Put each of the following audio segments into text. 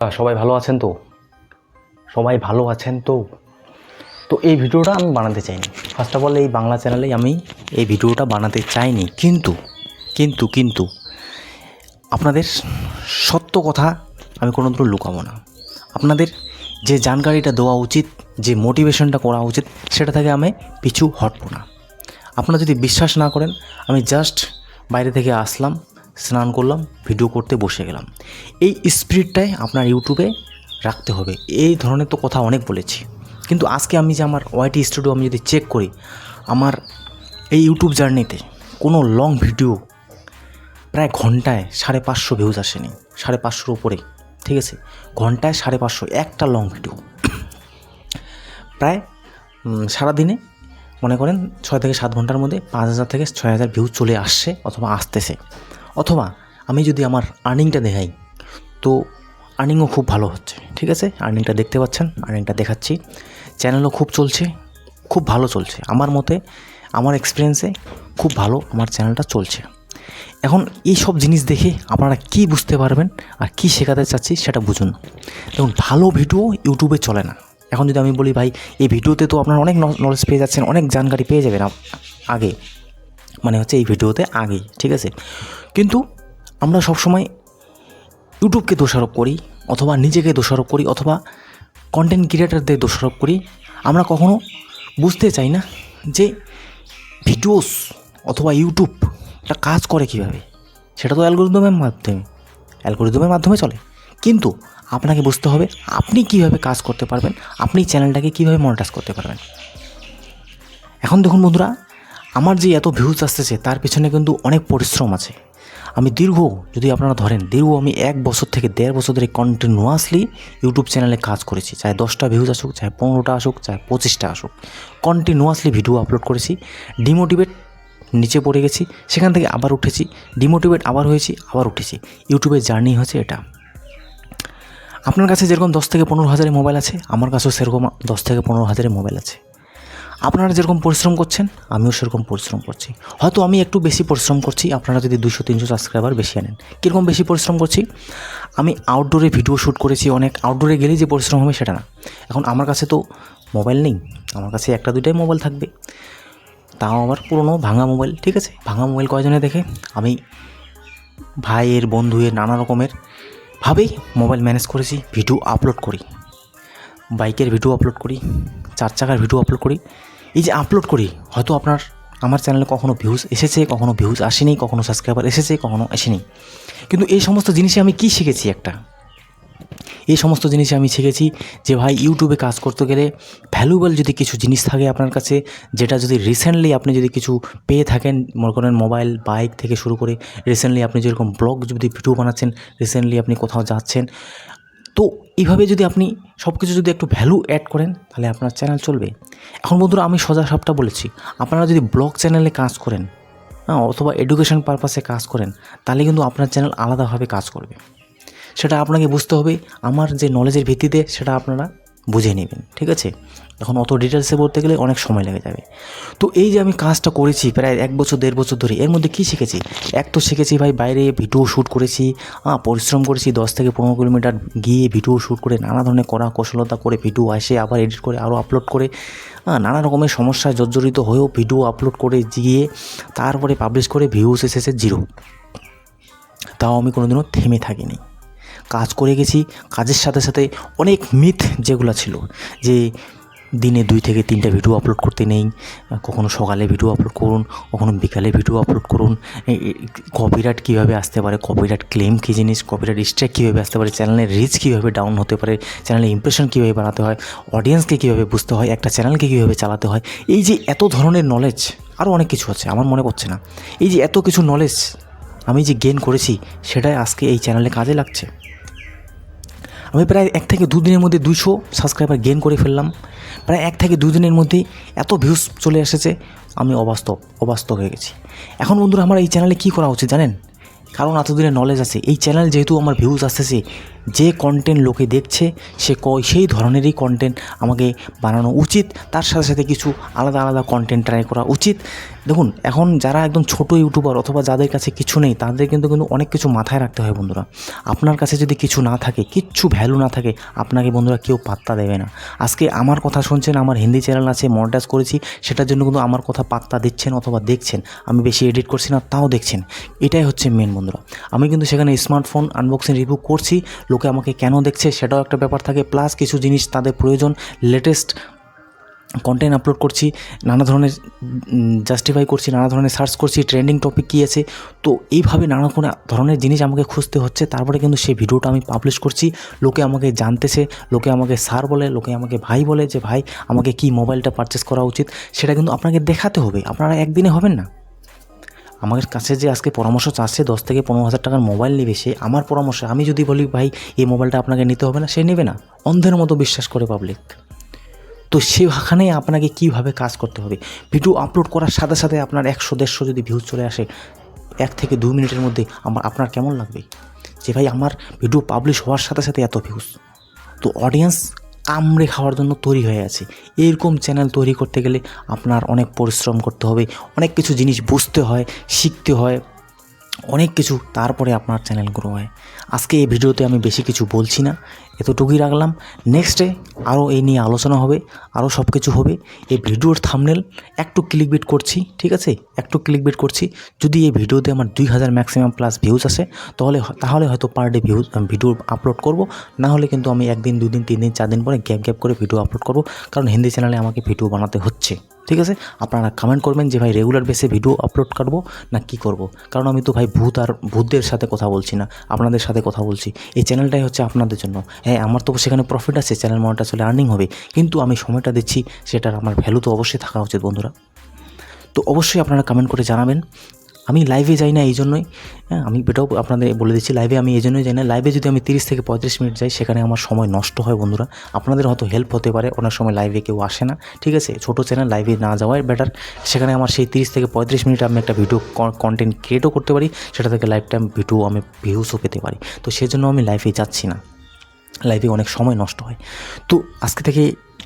সবাই ভালো আছেন তো? সবাই ভালো আছেন তো? তো এই ভিডিওটা আমি বানাতে চাইনি। ফার্স্ট অফ অল এই বাংলা চ্যানেলেই আমি এই ভিডিওটা বানাতে চাইনি, কিন্তু আপনাদের সত্য কথা আমি কোনোদিনও লুকাবো না। আপনাদের যে জানকারিটা দেওয়া উচিত, যে মোটিভেশনটা করা উচিত, সেটা থেকে আমি পিছু হটবো না। আপনারা যদি বিশ্বাস না করেন, আমি জাস্ট বাইরে থেকে আসলাম, স্নান করলাম, ভিডিও করতে বসে গেলাম। এই স্পিরিটটাই আপনার ইউটিউবে রাখতে হবে। এই ধরনের তো কথা অনেক বলেছি, কিন্তু আজকে আমি যে আমার ওয়াইটি স্টুডিও আমি যদি চেক করি, আমার এই ইউটিউব জার্নিতে কোনো লং ভিডিও প্রায় ঘন্টায় 550 ভিউজ আসেনি, 550 উপরে, ঠিক আছে? ঘন্টায় 550 একটা লং ভিডিও। প্রায় সারাদিনে মনে করেন 6 থেকে 7 ঘন্টার মধ্যে 5000 থেকে 6000 ভিউজ চলে আসছে অথবা আসতেছে। অথবা আমি যদি আমার আর্নিংটা দেখাই, তো আর্নিংও খুব ভালো হচ্ছে, ঠিক আছে? আর্নিংটা দেখতে পাচ্ছেন, আর্নিংটা দেখাচ্ছি। চ্যানেলও খুব চলছে, খুব ভালো চলছে। আমার মতে, আমার এক্সপিরিয়েন্সে খুব ভালো আমার চ্যানেলটা চলছে। এখন এই সব জিনিস দেখে আপনারা কী বুঝতে পারবেন আর কী শেখাতে চাচ্ছি সেটা বুঝুন। দেখুন, ভালো ভিডিও ইউটিউবে চলে না। এখন যদি আমি বলি ভাই এই ভিডিওতে তো আপনারা অনেক নলেজ পেয়ে যাচ্ছেন, অনেক জানকারি পেয়ে যাবেন আগে, মানে হচ্ছে এই ভিডিওতে আগেই, ঠিক আছে? কিন্তু আমরা সবসময় ইউটিউবকে দোষারোপ করি, অথবা নিজেকে দোষারোপ করি, অথবা কন্টেন্ট ক্রিয়েটারদের দোষারোপ করি। আমরা কখনো বুঝতে চাই না যে ভিডিওস অথবা ইউটিউবটা কাজ করে কীভাবে। সেটা তো অ্যালগোরিদমের মাধ্যমে চলে, কিন্তু আপনাকে বুঝতে হবে আপনি কীভাবে কাজ করতে পারবেন, আপনি চ্যানেলটাকে কীভাবে মনিটাইজ করতে পারবেন। এখন দেখুন বন্ধুরা, আমার যে এত ভিউজ আসতেছে তার পিছনে কিন্তু অনেক পরিশ্রম আছে। আমি যদি আপনারা ধরেন আমি 1 বছর থেকে 1.5 বছর ধরে কন্টিনিউয়াসলি ইউটিউব চ্যানেলে কাজ করেছি। চাहे 10টা ভিউজ আসুক, চাहे 15টা আসুক, চাहे 25টা আসুক, কন্টিনিউয়াসলি ভিডিও আপলোড করেছি। ডিমোটিভেট নিচে পড়ে গেছি, সেখান থেকে আবার উঠেছি, ডিমোটিভেট আবার হয়েছি, আবার উঠেছি। ইউটিউবের জার্নি হচ্ছে এটা। আপনার কাছে যেরকম 10 থেকে 15 হাজারের মোবাইল আছে, আমার কাছেও সেরকম 10 থেকে 15 হাজারের মোবাইল আছে। আপনারা যেরকম পরিশ্রম করছেন, আমিও সেরকম পরিশ্রম করছি। হয়তো আমি একটু বেশি পরিশ্রম করছি, আপনারা যদি 200-300 সাবস্ক্রাইবার বেশি আনেন। কীরকম বেশি পরিশ্রম করছি? আমি আউটডোরে ভিডিও শ্যুট করেছি অনেক। আউটডোরে গেলেই যে পরিশ্রম হবে সেটা না। এখন আমার কাছে তো মোবাইল নেই, আমার কাছে 1-2টাই মোবাইল থাকবে, তাও আমার পুরনো ভাঙা মোবাইল, ঠিক আছে? ভাঙা মোবাইল কয়জনে দেখে? আমি ভাইয়ের, বন্ধুয়ের, নানা রকমের ভাবেই মোবাইল ম্যানেজ করেছি, ভিডিও আপলোড করি। বাইকের ভিডিও আপলোড করি, 4 চাকার ভিডিও আপলোড করি। এই যে আপলোড করি, হয়তো আমার চ্যানেলে কখনো ভিউজ এসেছে, কখনো ভিউজ আসেনি, কখনো সাবস্ক্রাইবার এসেছে, কখনো আসেনি। কিন্তু এই সমস্ত জিনিসে আমি কী শিখেছি? এই সমস্ত জিনিসে আমি শিখেছি যে ভাই, ইউটিউবে কাজ করতে গেলে ভ্যালুয়েবল যদি কিছু জিনিস থাকে আপনার কাছে, যেটা যদি রিসেন্টলি আপনি যদি কিছু পেয়ে থাকেন, মনে করেন মোবাইল, বাইক থেকে শুরু করে রিসেন্টলি আপনি যেরকম ব্লগ যদি ভিডিও বানাচ্ছেন, রিসেন্টলি আপনি কোথাও যাচ্ছেন, তো এইভাবে যদি আপনি সব কিছু যদি একটু ভ্যালু অ্যাড করেন, তাহলে আপনার চ্যানেল চলবে। এখন বন্ধুরা, আমি সোজা সাপটা বলেছি, আপনারা যদি ব্লগ চ্যানেলে কাজ করেন, অথবা এডুকেশন পারপাসে কাজ করেন, তাহলে কিন্তু আপনার চ্যানেল আলাদাভাবে কাজ করবে। সেটা আপনাকে বুঝতে হবে। আমার যে নলেজের ভিত্তিতে সেটা আপনারা বুঝে নেবেন, ঠিক আছে? এখন অত ডিটেলসে বলতে গেলে অনেক সময় লেগে যাবে। তো এই যে আমি কাজটা করেছি প্রায় 1 বছর 1.5 বছর ধরে, এর মধ্যে কী শিখেছি? এক তো শিখেছি ভাই, বাইরে ভিডিও শ্যুট করেছি, পরিশ্রম করেছি, 10 থেকে 15 কিলোমিটার গিয়ে ভিডিও শ্যুট করে, নানা ধরনের কৌশলতা করে ভিডিও আসে, আবার এডিট করে আরও আপলোড করে, নানা রকমের সমস্যায় জর্জরিত হয়েও ভিডিও আপলোড করে গিয়ে তারপরে পাবলিশ করে ভিউজ এসেছে 0। তাও আমি কোনোদিনও থেমে থাকিনি, কাজ করে গেছি। কাজের সাথে সাথে অনেক মিথ যেগুলো ছিল, যে দিনে 2 থেকে 3টা ভিডিও আপলোড করতে নেই, কখনো সকালে ভিডিও আপলোড করুন, কখনো বিকালে ভিডিও আপলোড করুন, কপিরাইট কীভাবে আসতে পারে, কপিরাইট ক্লেম কী জিনিস, কপিরাইট স্ট্রাইক কীভাবে আসতে পারে, চ্যানেলের রিচ কীভাবে ডাউন হতে পারে, চ্যানেলের ইমপ্রেশন কীভাবে বানাতে হয়, অডিয়েন্সকে কীভাবে বুঝতে হয়, একটা চ্যানেলকে কীভাবে চালাতে হয়, এই যে এত ধরনের নলেজ, আরও অনেক কিছু আছে আমার মনে পড়ছে না। এই যে এত কিছু নলেজ আমি যে গেইন করেছি, সেটাই আজকে এই চ্যানেলে কাজে লাগছে। আমি প্রায় 1 থেকে 2 দিনের মধ্যে 200 সাবস্ক্রাইবার গেইন করে ফেললাম। প্রায় 1 থেকে 2 দিনের মধ্যেই এত ভিউজ চলে এসেছে, আমি অবাস্তব হয়ে গেছি। এখন বন্ধুরা, আমার এই চ্যানেলে কী করা উচিত জানেন? কারণ এতদিনের নলেজ আছে, এই চ্যানেল যেহেতু আমার ভিউজ আসতেছে, যে কন্টেন্ট লোকে দেখছে সেই ধরনেরই কন্টেন্ট আমাকে বানানো উচিত, তার সাথে সাথে কিছু আলাদা আলাদা কন্টেন্ট ট্রাই করা উচিত। দেখুন, এখন যারা একদম ছোটো ইউটিউবার অথবা যাদের কাছে কিছু নেই, তাদের কিন্তু অনেক কিছু মাথায় রাখতে হয় বন্ধুরা। আপনার কাছে যদি কিছু না থাকে, কিচ্ছু ভ্যালু না থাকে, আপনাকে বন্ধুরা কেউ পাত্তা দেবে না। আজকে আমার কথা শুনছেন, আমার হিন্দি চ্যানেল আছে, মনিটাইজ করেছি, সেটার জন্য কিন্তু আমার কথা পাত্তা দিচ্ছেন অথবা দেখছেন। আমি বেশি এডিট করছি না, তাও দেখছেন। এটাই হচ্ছে মেন বন্ধুরা। আমি কিন্তু সেখানে স্মার্টফোন আনবক্সিং রিভিউ করছি, লোকে আমাকে কেন দেখছে সেটাও একটা ব্যাপার থাকে, প্লাস কিছু জিনিস তাদের প্রয়োজন, লেটেস্ট কন্টেন্ট আপলোড করছি, নানা ধরনের জাস্টিফাই করছি, নানা ধরনের সার্চ করছি, ট্রেন্ডিং টপিক কী আছে। তো এইভাবে নানা কোনো ধরনের জিনিস আমাকে খুঁজতে হচ্ছে, তারপরে কিন্তু সেই ভিডিওটা আমি পাবলিশ করছি। লোকে আমাকে জানতেছে, লোকে আমাকে স্যার বলে, লোকে আমাকে ভাই বলে, যে ভাই আমাকে কি মোবাইলটা পারচেস করা উচিত, সেটা কিন্তু আপনাকে দেখাতে হবে। আপনারা একদিনে হবেন না। আমার কাছে যে আজকে পরামর্শ চাচ্ছে 10 থেকে 15,000 টাকার মোবাইল নেবে, সে আমার পরামর্শ, আমি যদি বলি ভাই এই মোবাইলটা আপনাকে নিতে হবে না, সে নেবে না। অন্ধের মতো বিশ্বাস করে পাবলিক। তো সেখানে আপনাকে কীভাবে কাজ করতে হবে, ভিডিও আপলোড করার সাথে সাথে আপনার 100-150 যদি ভিউজ চলে আসে 1 থেকে 2 মিনিটের মধ্যে, আপনার কেমন লাগবে যে ভাই আমার ভিডিও পাবলিশ হওয়ার সাথে সাথে এত ভিউজ। তো অডিয়েন্স কামড়ে খাওয়ার জন্য তৈরি হয়ে আছে। এরকম চ্যানেল তৈরি করতে গেলে আপনার অনেক পরিশ্রম করতে হবে, অনেক কিছু জিনিস বুঝতে হয়, শিখতে হয়, অনেক কিছু, তারপরে আপনার চ্যানেল গ্রো হয়। আজকে এই ভিডিওতে আমি বেশি কিছু বলছি না, এতটুকুই রাখলাম। নেক্সটে আরও এই নিয়ে আলোচনা হবে, আরও সব কিছু হবে। এই ভিডিওর থাম্বনেল একটু ক্লিকবিট করছি, ঠিক আছে, একটু ক্লিকবিট করছি। যদি এই ভিডিওতে আমার 2000 ম্যাক্সিমাম প্লাস ভিউজ আসে, তাহলে হয়তো পার ডে ভিডিও আপলোড করব। না হলে কিন্তু আমি 1 দিন 2 দিন 3 দিন 4 দিন পরে গ্যাপ করে ভিডিও আপলোড করব, কারণ হিন্দি চ্যানেলে আমাকে ভিডিও বানাতে হচ্ছে। ঠিক আছে, আপনারা কমেন্ট করবেন যে ভাই রেগুলার বেসে ভিডিও আপলোড করব না কি করব, কারণ আমি তো ভাই ভূতদের সাথে কথা বলছি না, আপনাদের সাথে কথা বলছি। এই চ্যানেলটাই হচ্ছে আপনাদের জন্য। হ্যাঁ, আমার তো সেখানে প্রফিট আছে, চ্যানেল মনিটাইজ হলে আর্নিং হবে, কিন্তু আমি সময়টা দিচ্ছি, সেটার আমার ভ্যালু তো অবশ্যই থাকা উচিত বন্ধুরা। তো অবশ্যই আপনারা কমেন্ট করে জানাবেন। আমি লাইভে যাই না এই জন্যই, হ্যাঁ, আমি এটাও আপনাদের বলে দিচ্ছি, লাইভে আমি এই জন্যই যাই না। লাইভে যদি আমি 30 থেকে 35 মিনিট যাই, সেখানে আমার সময় নষ্ট হয় বন্ধুরা। আপনাদের হয়তো হেল্প হতে পারে, অনেক সময় লাইভে কেউ আসে না, ঠিক আছে, ছোটো চ্যানেল, লাইভে না যাওয়াই বেটার। সেখানে আমার সেই 30 থেকে 35 মিনিট আমি একটা ভিডিও কন্টেন্ট ক্রিয়েটও করতে পারি, সেটা থেকে লাইফ টাইম ভিডিও আমি ভিউসও পেতে পারি। তো সেজন্য আমি লাইভে যাচ্ছি না, লাইভে অনেক সময় নষ্ট হয়। তো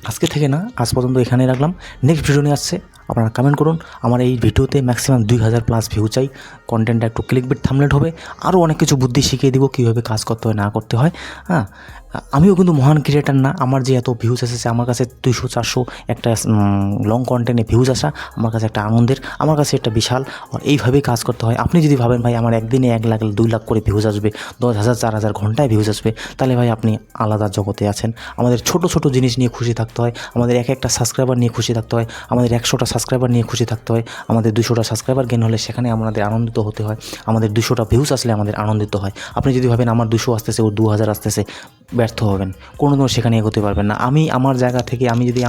আজকে থেকে না, আজ পর্যন্ত এখানেই রাখলাম। নেক্সট ভিডিও নিয়ে আসছে, আপনারা কমেন্ট করুন। আমার এই ভিডিওতে ম্যাক্সিমাম 2000 প্লাস ভিউ চাই। কন্টেন্টটা একটু ক্লিকবিট থাম্বনেল হবে, আরও অনেক কিছু বুদ্ধি শিখিয়ে দিব কীভাবে কাজ করতে হয় না করতে হয়। হ্যাঁ, আমিও কিন্তু মহান ক্রিয়েটার না। আমার যে এত ভিউজ এসেছে, আমার কাছে 200-400 একটা লং কন্টেন্টে ভিউজ আসা আমার কাছে একটা আনন্দের, আমার কাছে একটা বিশাল। এইভাবেই কাজ করতে হয়। আপনি যদি ভাবেন ভাই আমার একদিনে 1 লাখ 2 লাখ করে ভিউজ আসবে, 10,000 4,000 ঘন্টায় ভিউজ আসবে, তাহলে ভাই আপনি আলাদা জগতে আছেন। আমাদের ছোট ছোট জিনিস নিয়ে খুশি থাকতে হয়, আমাদের একটা সাবস্ক্রাইবার নিয়ে খুশি থাকতে হয়, আমাদের 100টা সাবস্ক্রাইবার নিয়ে খুশি থাকতে হয়, আমাদের 200টা সাবস্ক্রাইবার গেন হলে সেখানে আমাদের আনন্দিত হতে হয়, আমাদের 200টা ভিউজ আসলে আমাদের আনন্দিত হয়। আপনি যদি ভাবেন আমার 200 আসতেছে, ওর 2000 আসতেছে, ব্যর্থ হবেন, কোনোদিনও সেখানে এগোতে পারবেন না। আমি আমার জায়গা থেকে, আমি যদি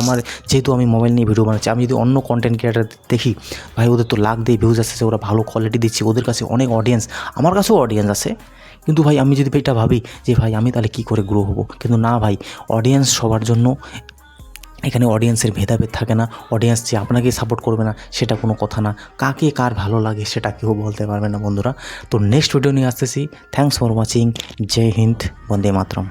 যেহেতু আমি মোবাইল নিয়ে ভিডিও বানাচ্ছি, আমি যদি অন্য কন্টেন্ট ক্রিয়েটার দেখি, ভাই ওদের তো লাখ দিয়ে ভিউজ আসতেছে, ওরা ভালো কোয়ালিটি দিচ্ছে, ওদের কাছে অনেক অডিয়েন্স, আমার কাছেও অডিয়েন্স আছে, কিন্তু ভাই আমি যদি এটা ভাবি যে ভাই আমি তাহলে কী করে গ্রো হবো, কিন্তু না ভাই, অডিয়েন্স সবার জন্য, এখানে অডিয়েন্সের ভেদাভেদ থাকে না। অডিয়েন্স যে আপনাকে সাপোর্ট করবে না সেটা কোনো কথা না, কাকে কার ভালো লাগে সেটা কেউ বলতে পারবে না বন্ধুরা। তো নেক্সট ভিডিও নিয়ে আসতেছি। Thanks for watching. জয় হিন্দ, বন্দে মাতরম।